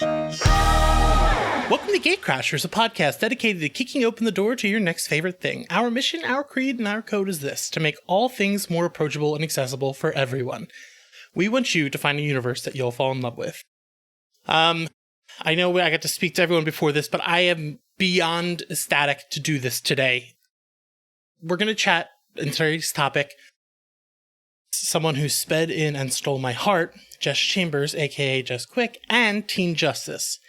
Welcome to Gatecrashers, a podcast dedicated to kicking open the door to your next favorite thing. Our mission, our creed, and our code is this: to make all things more approachable and accessible for everyone. We want you to find a universe that you'll fall in love with. I know I got to speak to everyone before this, but I am beyond ecstatic to do this today. We're going to chat in today's topic. Someone who sped in and stole my heart, Jess Chambers, AKA Jess Quick, and Teen Justice.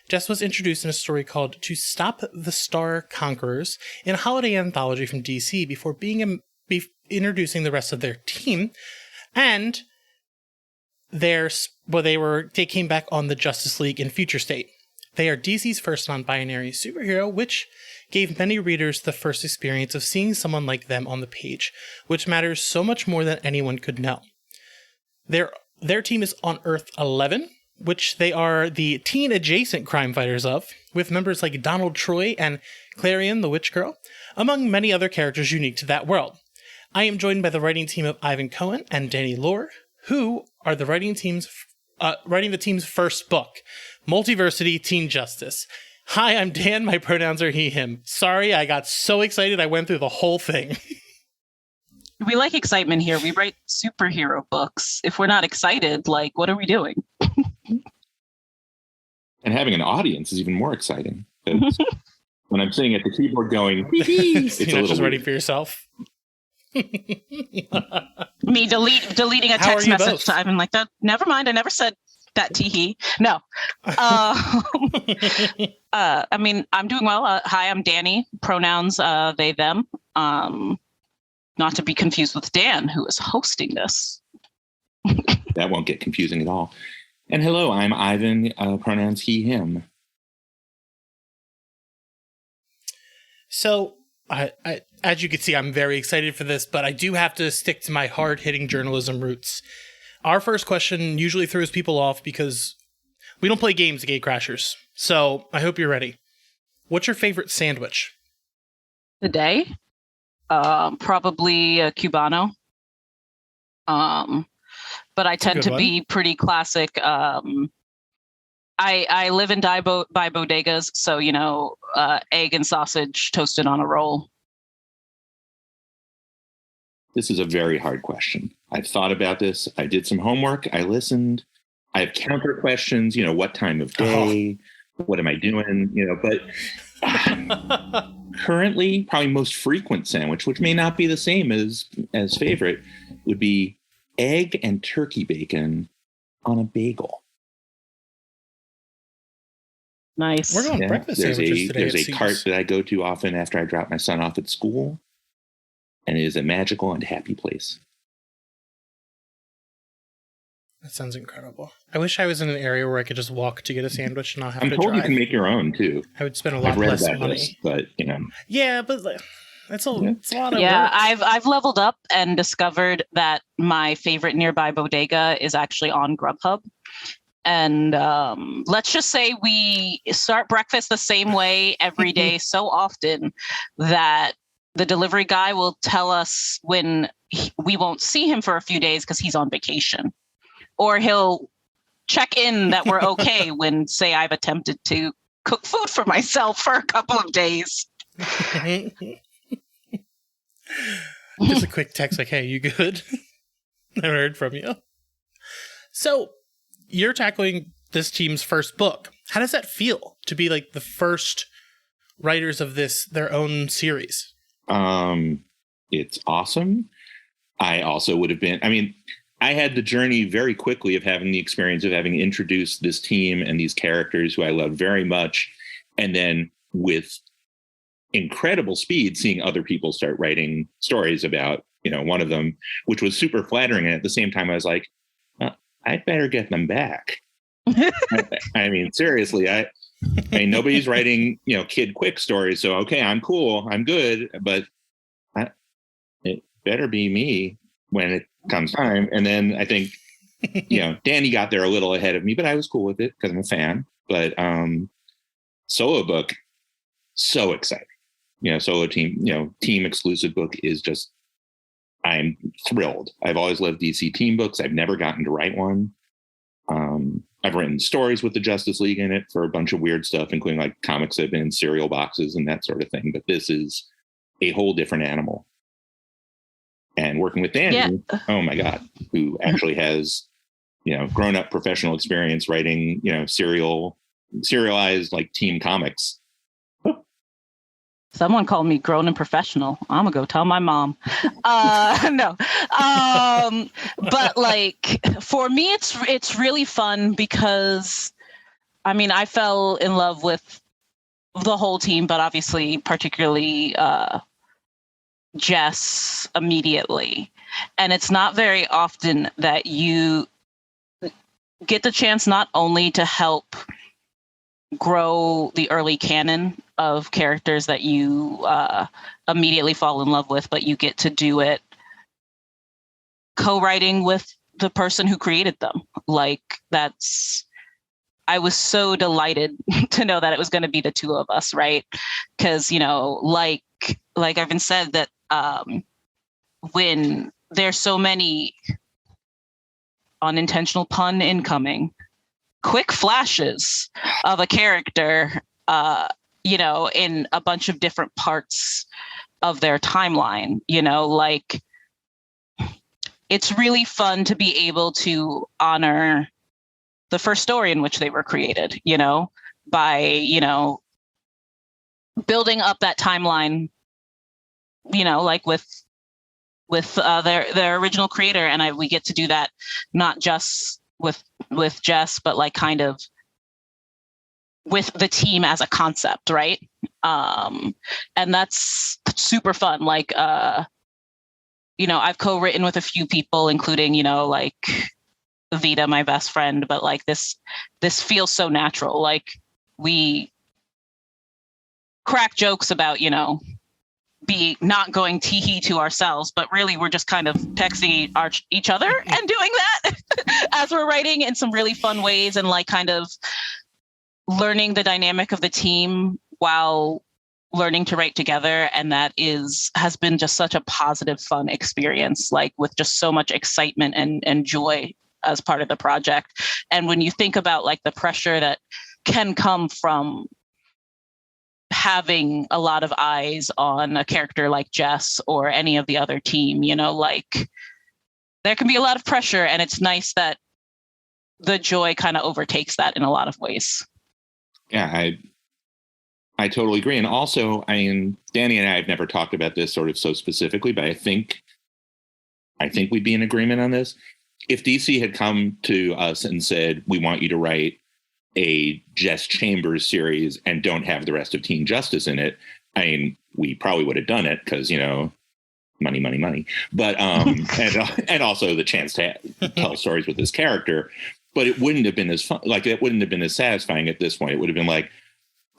Jess was introduced in a story called To Stop the Star Conquerors in a holiday anthology from DC before introducing the rest of their team. And they came back on the Justice League in Future State. They are DC's first non-binary superhero, which gave many readers the first experience of seeing someone like them on the page, which matters so much more than anyone could know. Their team is on Earth 11, which they are the teen-adjacent crime fighters of, with members like Donald Troy and Clarion the Witch Girl, among many other characters unique to that world. I am joined by the writing team of Ivan Cohen and Danny Lohr, who are the writing the team's first book, Multiversity, Teen Justice. Hi, I'm Dan. My pronouns are he, him. Sorry, I got so excited I went through the whole thing. We like excitement here. We write superhero books. If we're not excited, what are we doing? And having an audience is even more exciting. When I'm sitting at the keyboard going, it's You're not just writing for yourself. Me deleting a text message to Ivan like that. Never mind. I never said that to he. No. I'm doing well. Hi, I'm Danny. Pronouns they, them. Not to be confused with Dan, who is hosting this. That won't get confusing at all. And hello, I'm Ivan. Pronouns he, him. So, I as you can see, I'm very excited for this, but I do have to stick to my hard-hitting journalism roots. Our first question usually throws people off because we don't play games at Gatecrashers. So, I hope you're ready. What's your favorite sandwich? Today? Probably a Cubano. But I tend to be pretty classic. I live and die by bodegas, so, egg and sausage toasted on a roll. This is a very hard question. I've thought about this. I did some homework. I listened. I have counter questions. What time of day? What am I doing? But currently, probably most frequent sandwich, which may not be the same as favorite, would be egg and turkey bacon on a bagel. Nice. We're going breakfast sandwiches today. There's a cart that I go to often after I drop my son off at school, and it is a magical and happy place. That sounds incredible. I wish I was in an area where I could just walk to get a sandwich and not have to drive. I'm told you can make your own too. I would spend a lot less money. This, but Yeah, but it's a lot of work. Yeah, I've leveled up and discovered that my favorite nearby bodega is actually on Grubhub. And let's just say we start breakfast the same way every day so often that the delivery guy will tell us when we won't see him for a few days because he's on vacation. Or he'll check in that we're okay when, say, I've attempted to cook food for myself for a couple of days. Just a quick text like, hey, you good? Never heard from you. So, you're tackling this team's first book. How does that feel to be the first writers of their own series? It's awesome. I also would have been, I had the journey very quickly of having the experience of having introduced this team and these characters who I love very much. And then with incredible speed, seeing other people start writing stories about, one of them, which was super flattering. And at the same time, I was like, I'd better get them back. Seriously, nobody's writing, kid quick stories. So, okay, I'm cool. I'm good. But it better be me when it comes time. And then I think, Danny got there a little ahead of me, but I was cool with it because I'm a fan. But solo book, so exciting. Solo team, team exclusive book is just, I'm thrilled. I've always loved DC team books. I've never gotten to write one. I've written stories with the Justice League in it for a bunch of weird stuff, including like comics that have been in cereal boxes and that sort of thing. But this is a whole different animal. And working with Danny, oh my God, who actually has, grown up professional experience writing, serialized like team comics. Someone called me grown and professional. I'm gonna go tell my mom. No. But like for me, it's really fun because I fell in love with the whole team, but obviously particularly Jess immediately. And it's not very often that you get the chance not only to help grow the early canon of characters that you immediately fall in love with, but you get to do it co-writing with the person who created them. Like I was so delighted to know that it was going to be the two of us, right? Because, like I've been said that when there's so many unintentional pun incoming, quick flashes of a character, in a bunch of different parts of their timeline, like it's really fun to be able to honor the first story in which they were created, by, building up that timeline, like with their original creator. And we get to do that not just with Jess, but like kind of with the team as a concept, right? And that's super fun. Like, I've co-written with a few people, including, like Vita, my best friend, but like this feels so natural. Like we crack jokes about, be not going tee-hee to ourselves, but really we're just kind of texting each other and doing that as we're writing in some really fun ways, and like kind of learning the dynamic of the team while learning to write together. And that has been just such a positive, fun experience, like with just so much excitement and joy as part of the project. And when you think about like the pressure that can come from having a lot of eyes on a character like Jess or any of the other team, like there can be a lot of pressure, and it's nice that the joy kind of overtakes that in a lot of ways. Yeah, I totally agree. And also, Danny and I have never talked about this sort of so specifically, but I think we'd be in agreement on this. If DC had come to us and said, we want you to write a Jess Chambers series and don't have the rest of Teen Justice in it, we probably would have done it because, money, money, money. But and also the chance to tell stories with this character. But it wouldn't have been as fun. Like it wouldn't have been as satisfying at this point. It would have been like,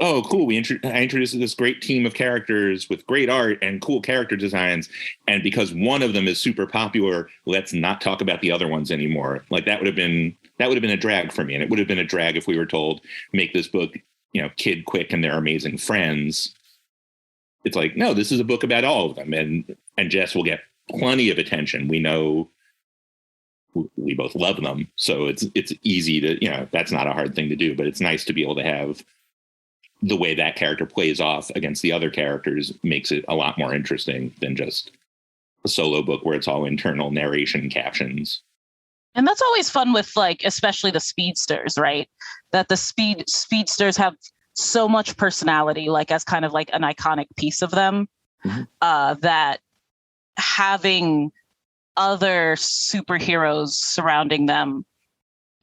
oh, cool. I introduced this great team of characters with great art and cool character designs. And because one of them is super popular, let's not talk about the other ones anymore. Like that would have been a drag for me. And it would have been a drag if we were told, make this book, Kid Quick and their amazing friends. It's like, no, this is a book about all of them. And Jess will get plenty of attention. We know we both love them. So it's easy to, that's not a hard thing to do, but it's nice to be able to have the way that character plays off against the other characters makes it a lot more interesting than just a solo book where it's all internal narration captions. And that's always fun with like, especially the speedsters, right? That the speedsters have so much personality, like as kind of like an iconic piece of them, that having other superheroes surrounding them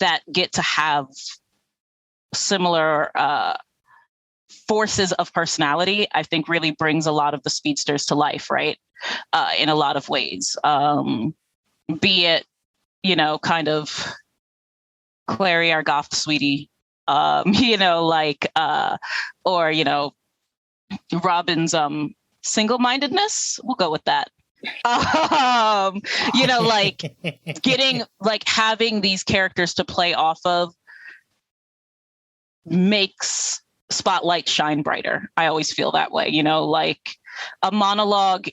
that get to have similar forces of personality, I think really brings a lot of the speedsters to life, right? In a lot of ways. Be it, kind of Clary, our goth sweetie, or, Robin's single-mindedness. We'll go with that. Getting, having these characters to play off of makes Spotlight shine brighter. I always feel that way, a monologue,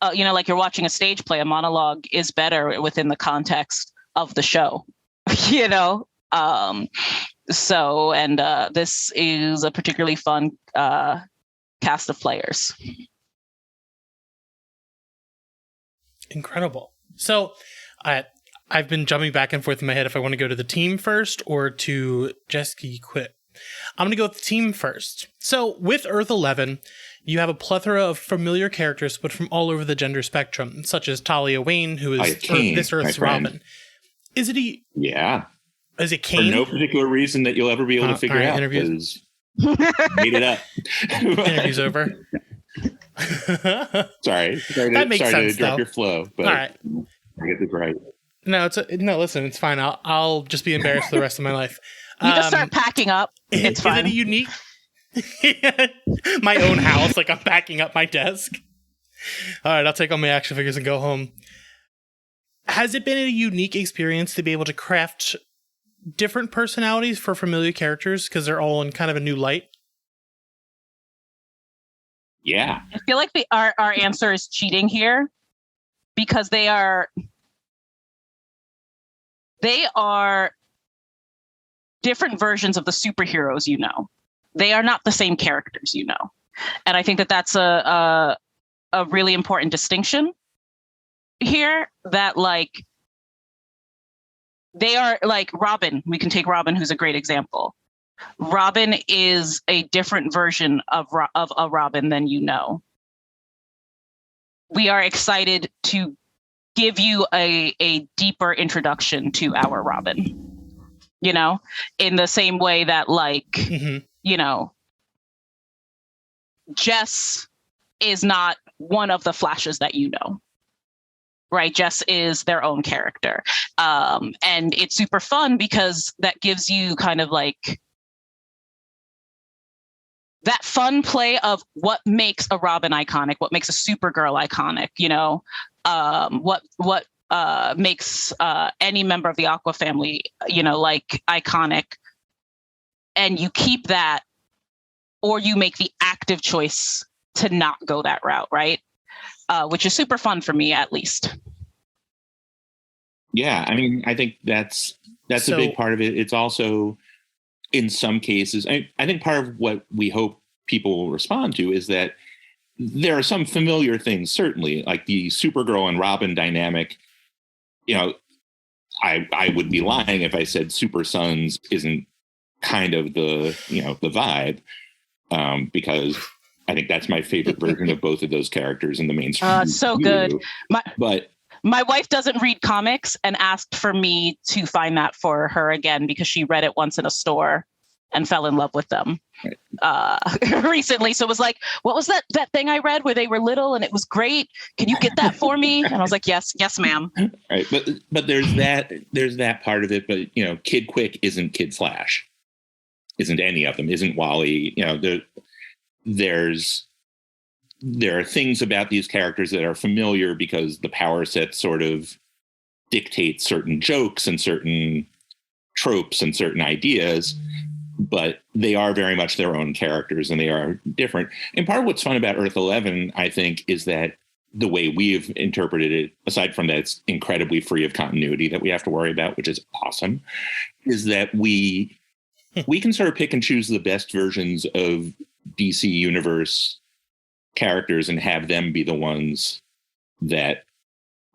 like you're watching a stage play, a monologue is better within the context of the show, This is a particularly fun cast of players. Incredible. So I've been jumping back and forth in my head if I want to go to the team first or to Jessica quit. I'm going to go with the team first. So with Earth 11, you have a plethora of familiar characters, but from all over the gender spectrum, such as Talia Wayne, who is this Earth's Robin. Is it Yeah. Is it Kane? For no particular reason that you'll ever be able to figure out. Interviews. Made it up. Interview's over. Sorry that makes sense, to interrupt though. your flow, but all right. I get this right. No, listen, it's fine. I'll just be embarrassed for the rest of my life. You just start packing up. It's fine. Is it a unique? My own house, like I'm packing up my desk. All right, I'll take all my action figures and go home. Has it been a unique experience to be able to craft different personalities for familiar characters because they're all in kind of a new light? Yeah. I feel like our answer is cheating here because they are different versions of the superheroes, you know. They are not the same characters, you know. And I think that that's a really important distinction here, that like they are like Robin. We can take Robin, who's a great example. Robin is a different version of a Robin than you know. We are excited to give you a deeper introduction to our Robin. You know, in the same way that like, you know, Jess is not one of the Flashes that you know. Right? Jess is their own character. And it's super fun because that gives you kind of like that fun play of what makes a Robin iconic, what makes a Supergirl iconic, you know, what makes any member of the Aqua family, you know, like iconic. And you keep that, or you make the active choice to not go that route, right? Which is super fun for me, at least. Yeah, I mean, I think that's a big part of it. It's also, in some cases, I think part of what we hope people will respond to is that there are some familiar things, certainly, like the Supergirl and Robin dynamic. You know, I would be lying if I said Super Sons isn't kind of the vibe, because I think that's my favorite version of both of those characters in the mainstream. So good. But my wife doesn't read comics and asked for me to find that for her again because she read it once in a store and fell in love with them recently. So it was like, what was that thing I read where they were little and it was great? Can you get that for me? And I was like, yes, ma'am. Right. But there's that part of it. But, you know, Kid Quick isn't Kid Flash. Isn't any of them. Isn't Wally. You know, there are things about these characters that are familiar because the power set sort of dictates certain jokes and certain tropes and certain ideas, but they are very much their own characters and they are different. And part of what's fun about Earth 11, I think, is that the way we've interpreted it, aside from that it's incredibly free of continuity that we have to worry about, which is awesome, is that we can sort of pick and choose the best versions of DC Universe characters and have them be the ones that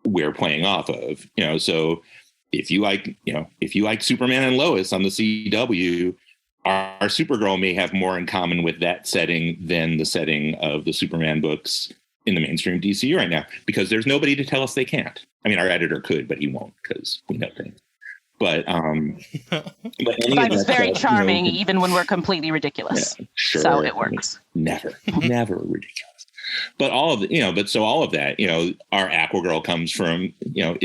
we're playing off of, you know. So if you like Superman and Lois on the CW, our Supergirl may have more in common with that setting than the setting of the Superman books in the mainstream DCU right now, because there's nobody to tell us they can't. I mean, our editor could, but he won't because we know things. But it's very charming, you know, even when we're completely ridiculous. Yeah, sure. So it works. Never ridiculous. But all of that, you know, our Aquagirl comes from, you know,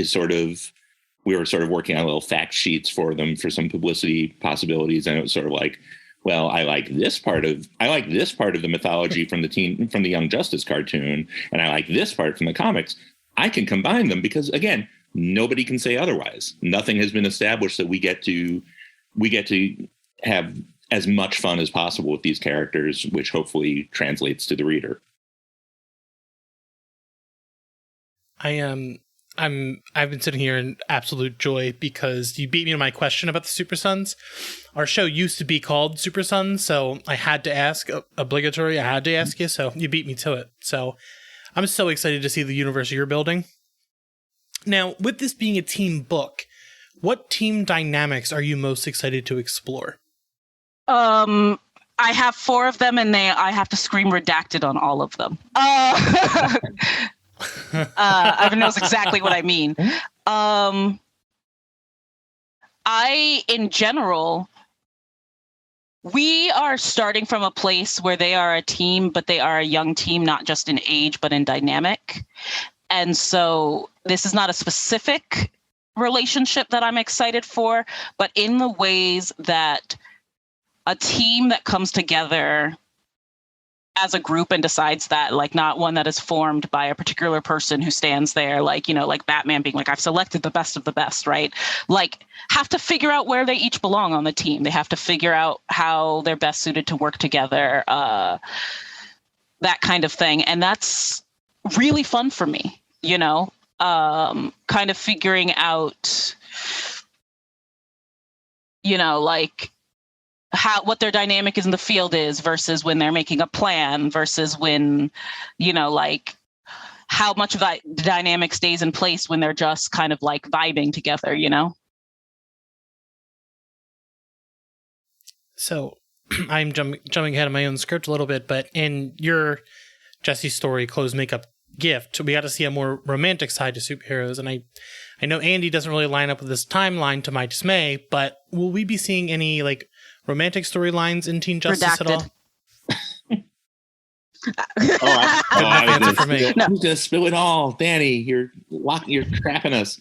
we were sort of working on little fact sheets for them for some publicity possibilities, and it was sort of like, well, I like this part of the mythology from the Young Justice cartoon, and I like this part from the comics. I can combine them because, again, nobody can say otherwise. Nothing has been established that we get to have as much fun as possible with these characters, which hopefully translates to the reader. I I've been sitting here in absolute joy because you beat me to my question about the Super Sons. Our show used to be called Super Sons, so I had to ask, obligatory. I had to ask you, so you beat me to it. So I'm so excited to see the universe you're building. Now, with this being a team book, what team dynamics are you most excited to explore? I have 4 of them, and I have to scream redacted on all of them. Everyone knows exactly what I mean. In general, we are starting from a place where they are a team, but they are a young team, not just in age, but in dynamic. And so this is not a specific relationship that I'm excited for, but in the ways that a team that comes together as a group and decides that, like, not one that is formed by a particular person who stands there, like, you know, like Batman being like, I've selected the best of the best, right? Like, have to figure out where they each belong on the team. They have to figure out how they're best suited to work together, that kind of thing. And that's really fun for me, you know, kind of figuring out, you know, like, what their dynamic is in the field is versus when they're making a plan versus when, you know, like how much of that dynamic stays in place when they're just kind of like vibing together, you know? So I'm jumping ahead of my own script a little bit, but in your Jesse story, Clothes Makeup Gift, we got to see a more romantic side to superheroes. And I know Andy doesn't really line up with this timeline, to my dismay, but will we be seeing any like romantic storylines in Teen Justice Redacted. at all? I was for me. gonna, who's gonna spill it all? Danny, you're trapping us.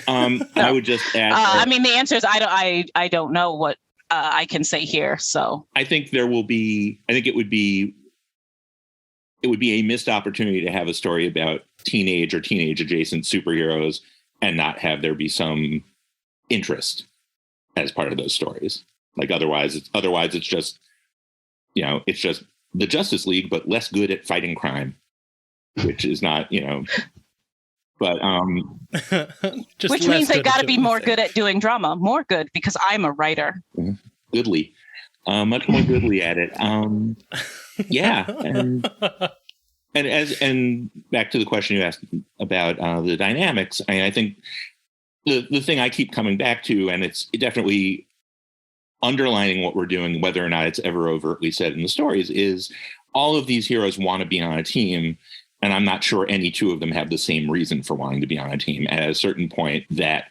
I would just add. I mean, the answer is I don't know what I can say here. So I think there will be. I think it would be a missed opportunity to have a story about teenage or teenage adjacent superheroes and not have there be some interest as part of those stories. Like otherwise it's just, you know, it's just the Justice League, but less good at fighting crime, which is not, you know, but which means they got to be more good at doing drama, more good because I'm a writer. Goodly, much more goodly at it. Yeah, and back to the question you asked about the dynamics. I think the thing I keep coming back to, and it's definitely underlining what we're doing, whether or not it's ever overtly said in the stories, is all of these heroes want to be on a team, and I'm not sure any 2 of them have the same reason for wanting to be on a team. At a certain point, that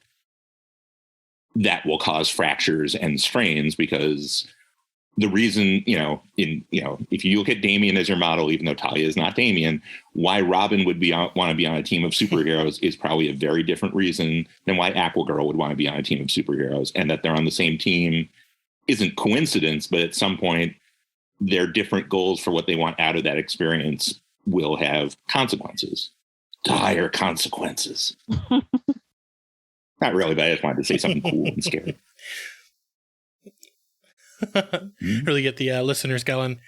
will cause fractures and strains, because the reason, if you look at Damian as your model, even though Talia is not Damian, why Robin would want to be on a team of superheroes is probably a very different reason than why Aquagirl would want to be on a team of superheroes. And that they're on the same team isn't coincidence, but at some point, their different goals for what they want out of that experience will have consequences. Dire consequences. Not really, but I just wanted to say something cool and scary. Really get the listeners going.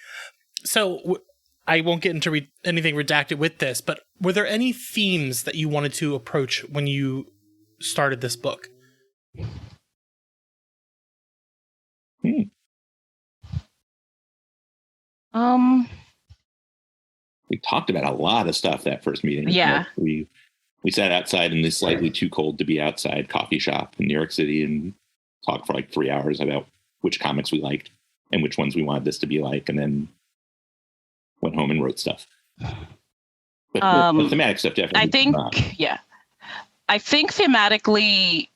So I won't get into anything redacted with this, but were there any themes that you wanted to approach when you started this book? We talked about a lot of stuff that first meeting. Yeah. We sat outside in this slightly too cold to be outside coffee shop in New York City and talked for like 3 hours about which comics we liked and which ones we wanted this to be like, and then went home and wrote stuff. But the thematic stuff definitely. I think thematically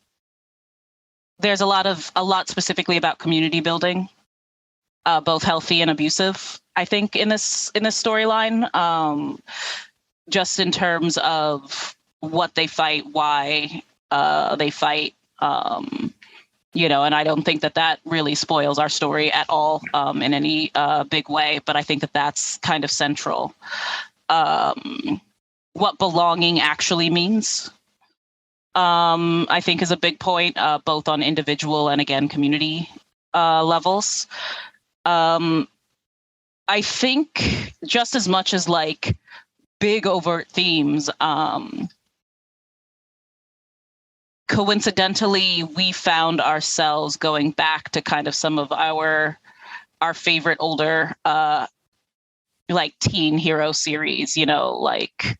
there's a lot specifically about community building, both healthy and abusive, I think, in this storyline, just in terms of what they fight, why they fight, and I don't think that really spoils our story at all in any big way, but I think that that's kind of central. What belonging actually means, I think, is a big point, both on individual and, again, community levels. I think just as much as like big overt themes, coincidentally, we found ourselves going back to kind of some of our favorite older like teen hero series, you know, like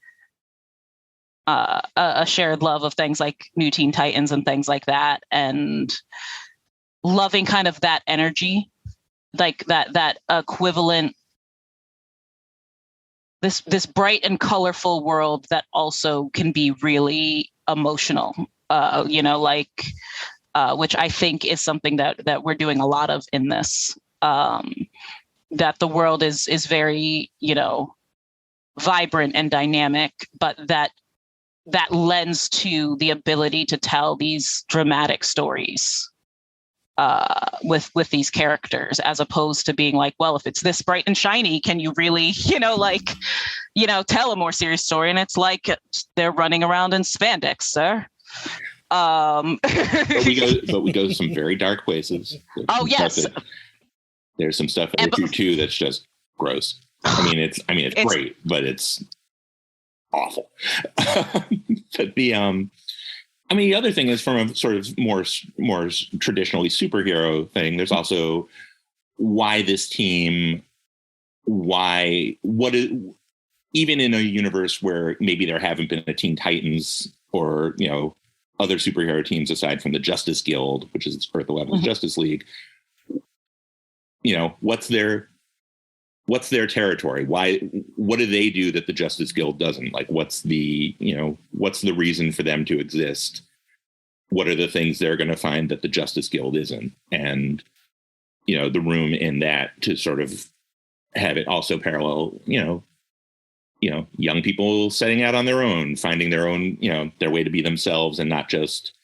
a shared love of things like New Teen Titans and things like that, and loving kind of that energy, like that equivalent, this bright and colorful world that also can be really emotional, you know, like which I think is something that we're doing a lot of in this. That the world is very, you know, vibrant and dynamic, but that lends to the ability to tell these dramatic stories with these characters, as opposed to being like, well, if it's this bright and shiny, can you really, you know, like, you know, tell a more serious story? And it's like they're running around in spandex, sir. But we go to some very dark places. Oh yes. There's some stuff in issue 2 that's just gross. I mean, it's great, but it's awful. But the other thing is, from a sort of more traditionally superhero thing, there's also why this team, even in a universe where maybe there haven't been a Teen Titans or, you know, other superhero teams aside from the Justice Guild, which is Earth 11's Justice League. You know, what's their territory? What do they do that the Justice Guild doesn't? Like, what's the reason for them to exist? What are the things they're going to find that the Justice Guild isn't? And, you know, the room in that to sort of have it also parallel, you know, young people setting out on their own, finding their own, you know, their way to be themselves, and not just,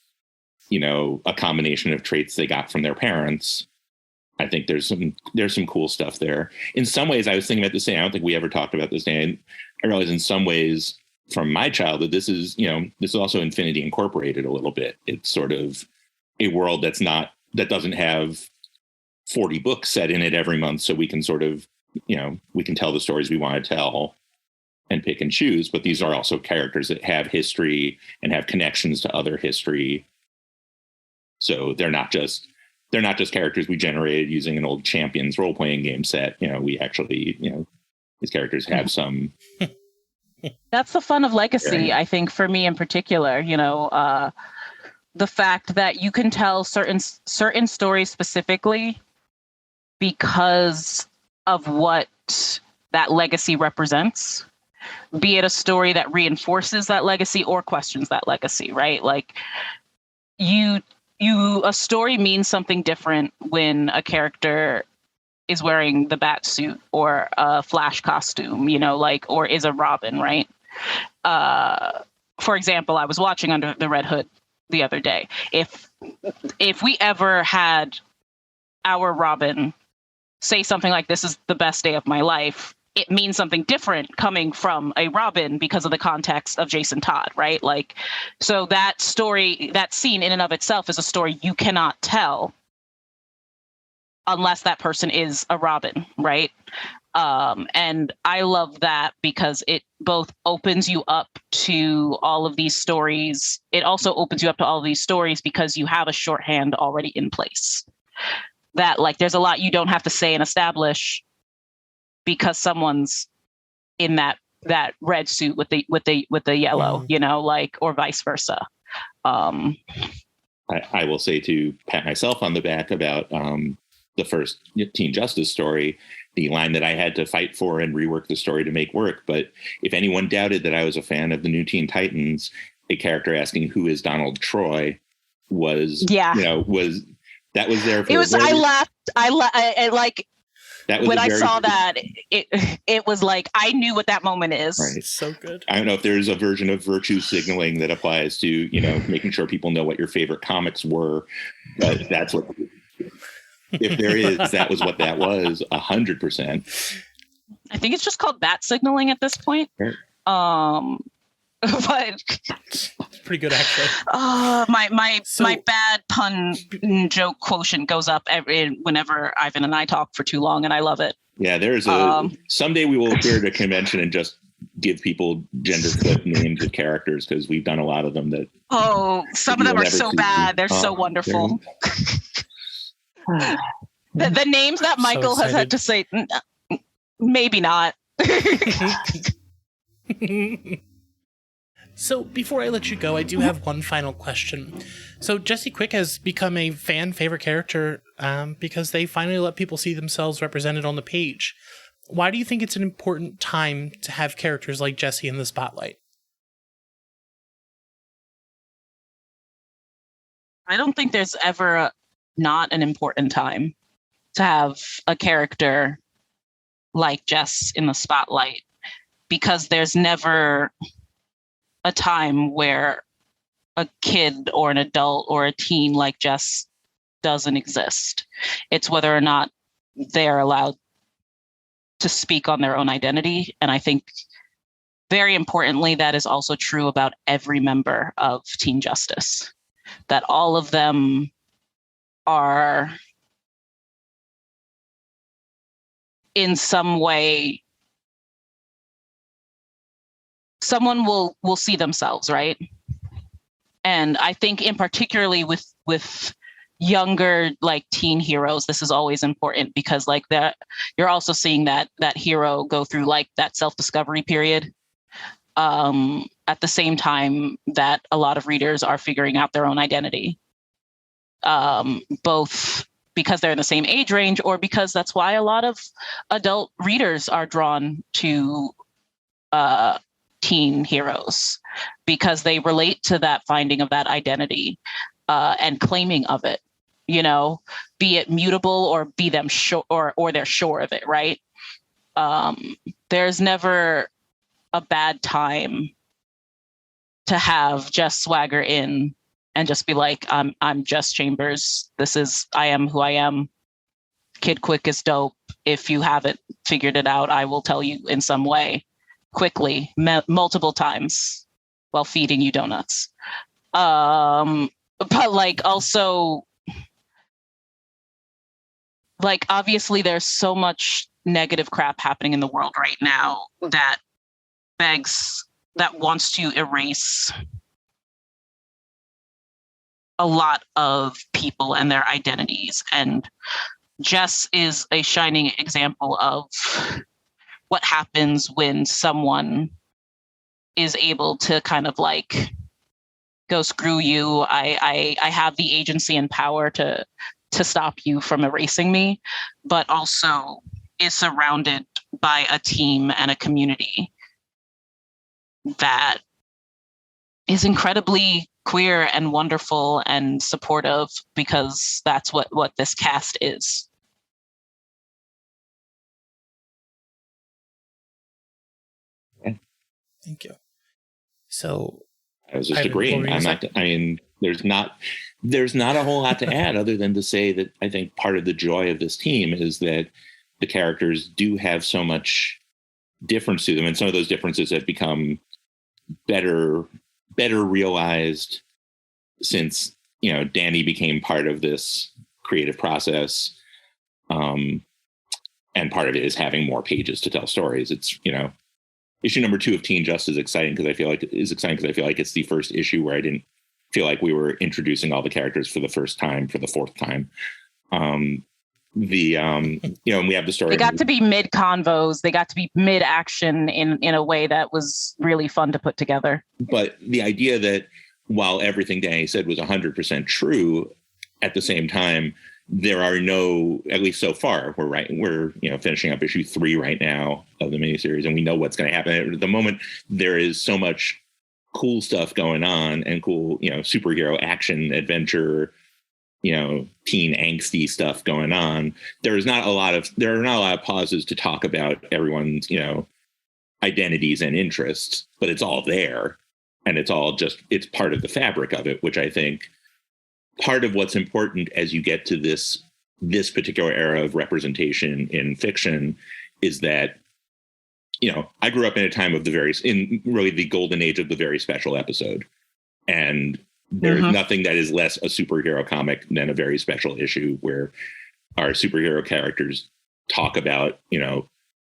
you know, a combination of traits they got from their parents. I think there's some cool stuff there. In some ways, I was thinking about this thing. I don't think we ever talked about this thing. I realize in some ways from my childhood, this is also Infinity Incorporated a little bit. It's sort of a world that doesn't have 40 books set in it every month. So we can sort of, you know, we can tell the stories we want to tell and pick and choose. But these are also characters that have history and have connections to other history. So they're not just characters we generated using an old Champions role-playing game set. You know, we actually, you know, these characters have some. That's the fun of Legacy, I think, for me in particular. You know, the fact that you can tell certain stories specifically because of what that legacy represents, be it a story that reinforces that legacy or questions that legacy, right? Like, a story means something different when a character is wearing the bat suit or a Flash costume, you know, like, or is a Robin, right? For example, I was watching Under the Red Hood the other day. If we ever had our Robin say something like, "This is the best day of my life," it means something different coming from a Robin because of the context of Jason Todd, right? Like, so that story, that scene in and of itself is a story you cannot tell unless that person is a Robin, right? And I love that because it both opens you up to all of these stories. It also opens you up to all of these stories because you have a shorthand already in place. That, like, there's a lot you don't have to say and establish because someone's in that red suit with the yellow, you know, like, or vice versa. I will say, to pat myself on the back about the first Teen Justice story, the line that I had to fight for and rework the story to make work. But if anyone doubted that I was a fan of the New Teen Titans, a character asking who is Donald Troy was there. For it was. I laughed. Like. When I saw that, it was like, I knew what that moment is. Right. It's so good. I don't know if there's a version of virtue signaling that applies to, you know, making sure people know what your favorite comics were, but that's what, if there is, that was what that was, 100%. I think it's just called bat signaling at this point. Right. But it's pretty good, actually. My bad pun joke quotient goes up whenever Ivan and I talk for too long, and I love it. Yeah, there's someday we will appear at a convention and just give people gender flip names of characters, because we've done a lot of them that. Oh, some of them are so bad. They're so wonderful. The names that Michael has had to say, maybe not. So before I let you go, I do have one final question. So Jesse Quick has become a fan favorite character because they finally let people see themselves represented on the page. Why do you think it's an important time to have characters like Jesse in the spotlight? I don't think there's ever not an important time to have a character like Jess in the spotlight, because there's never a time where a kid or an adult or a teen like Jess doesn't exist. It's whether or not they're allowed to speak on their own identity. And I think very importantly, that is also true about every member of Teen Justice, that all of them are in some way, someone will see themselves, right? And I think in particularly with younger like teen heroes, this is always important, because like that you're also seeing that hero go through like that self-discovery period at the same time that a lot of readers are figuring out their own identity, both because they're in the same age range, or because that's why a lot of adult readers are drawn to teen heroes, because they relate to that finding of that identity and claiming of it, you know, be it mutable or be them sure or they're sure of it, right? There's never a bad time to have Jess swagger in and just be like, I'm Jess Chambers. I am who I am. Kid Quick is dope. If you haven't figured it out, I will tell you in some way, quickly, multiple times, while feeding you donuts. But like also, like obviously there's so much negative crap happening in the world right now that wants to erase a lot of people and their identities. And Jess is a shining example of what happens when someone is able to kind of like go, screw you. I have the agency and power to stop you from erasing me, but also is surrounded by a team and a community that is incredibly queer and wonderful and supportive, because that's what this cast is. Thank you. So I was just agreeing. There's not a whole lot to add other than to say that I think part of the joy of this team is that the characters do have so much difference to them, and some of those differences have become better realized since, you know, Danny became part of this creative process. And part of it is having more pages to tell stories. It's, you know, issue number 2 of Teen Justice is exciting because I feel like it's the first issue where I didn't feel like we were introducing all the characters for the first time, for the fourth time. And we have the story. They got to be mid convos. They got to be mid action in a way that was really fun to put together. But the idea that while everything Danny said was 100% true, at the same time, there are no, at least so far, we're finishing up issue 3 right now of the miniseries, and we know what's going to happen. At the moment, there is so much cool stuff going on and cool, superhero action, adventure, teen angsty stuff going on. There are not a lot of pauses to talk about everyone's, identities and interests, but it's all there, and it's part of the fabric of it, which I think part of what's important as you get to this particular era of representation in fiction is that, I grew up in a time of in really the golden age of the very special episode. And there's nothing that is less a superhero comic than a very special issue where our superhero characters talk about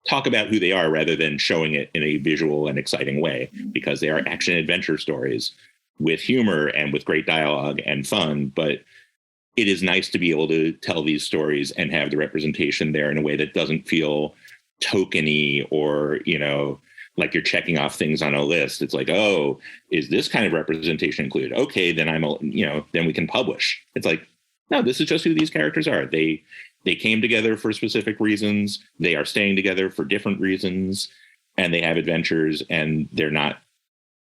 talk about who they are rather than showing it in a visual and exciting way, because they are action adventure stories with humor and with great dialogue and fun. But it is nice to be able to tell these stories and have the representation there in a way that doesn't feel tokeny or, like you're checking off things on a list. It's like, oh, is this kind of representation included? Okay, then then we can publish. It's like, no, this is just who these characters are. They came together for specific reasons. They are staying together for different reasons, and they have adventures, and they're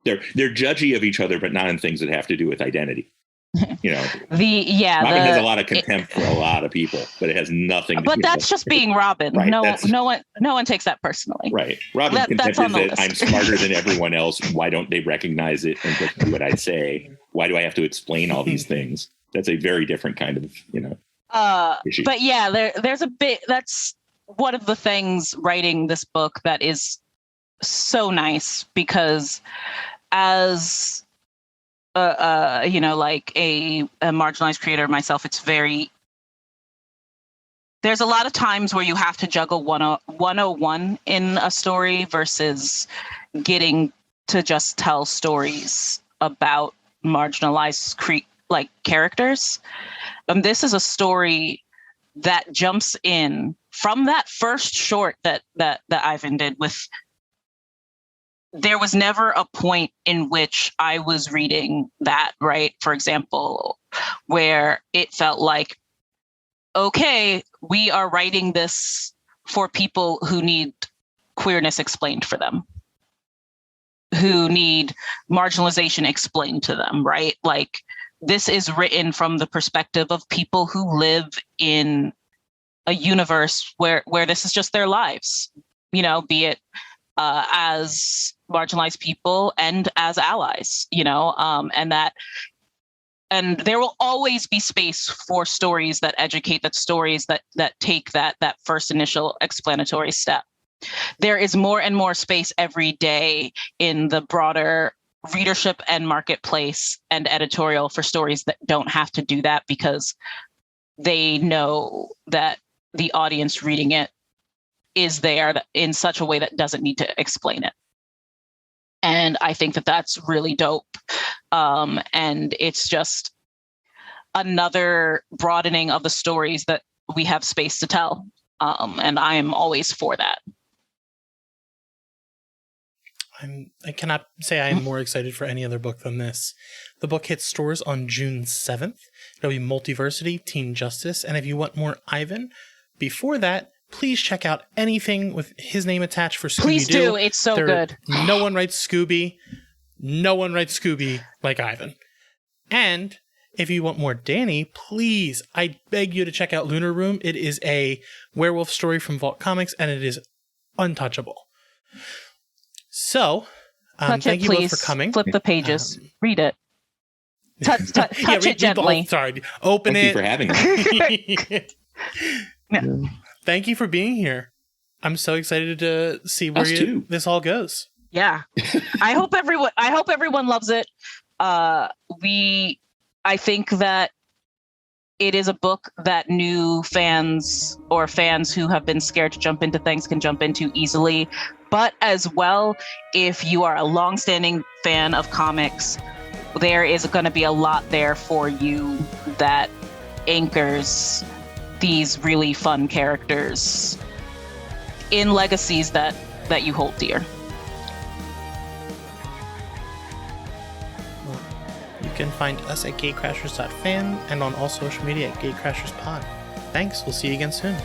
judgy of each other, but not in things that have to do with identity. Robin has a lot of contempt for a lot of people, but it has nothing. But that's just being Robin. Right, no one takes that personally. Right. Robin's contempt is that I'm smarter than everyone else. Why don't they recognize it and just do what I say? Why do I have to explain all these things? That's a very different kind of issue. But yeah, there's a bit. That's one of the things writing this book that is so nice, because as like a marginalized creator myself, there's a lot of times where you have to juggle 101 in a story versus getting to just tell stories about marginalized characters. And this is a story that jumps in from that first short that Ivan did with. There was never a point in which I was reading that, right? For example, where it felt like, okay, we are writing this for people who need queerness explained for them, who need marginalization explained to them, right? Like, this is written from the perspective of people who live in a universe where this is just their lives, be it as marginalized people and as allies, and there will always be space for stories that educate, that stories that take that first initial explanatory step. There is more and more space every day in the broader readership and marketplace and editorial for stories that don't have to do that, because they know that the audience reading it is there in such a way that doesn't need to explain it. And I think that that's really dope. And it's just another broadening of the stories that we have space to tell. And I am always for that. I cannot say I am more excited for any other book than this. The book hits stores on June 7th. It'll be Multiversity, Teen Justice. And if you want more Ivan, before that, please check out anything with his name attached for Scooby-Doo. Please do. It's so good. No one writes Scooby. No one writes Scooby like Ivan. And if you want more Danny, please, I beg you to check out Lunar Room. It is a werewolf story from Vault Comics, and it is untouchable. So, thank you both for coming. Flip the pages. Read it. Touch it gently. Sorry. Open Thank it. you for having me. Yeah. Thank you for being here. I'm so excited to see where this all goes. Yeah. I hope everyone loves it. I think that it is a book that new fans or fans who have been scared to jump into things can jump into easily. But as well, if you are a longstanding fan of comics, there is going to be a lot there for you that anchors these really fun characters in legacies that you hold dear. Well, you can find us at gatecrashers.fan and on all social media at gatecrasherspod. Thanks. We'll see you again soon.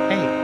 Hey.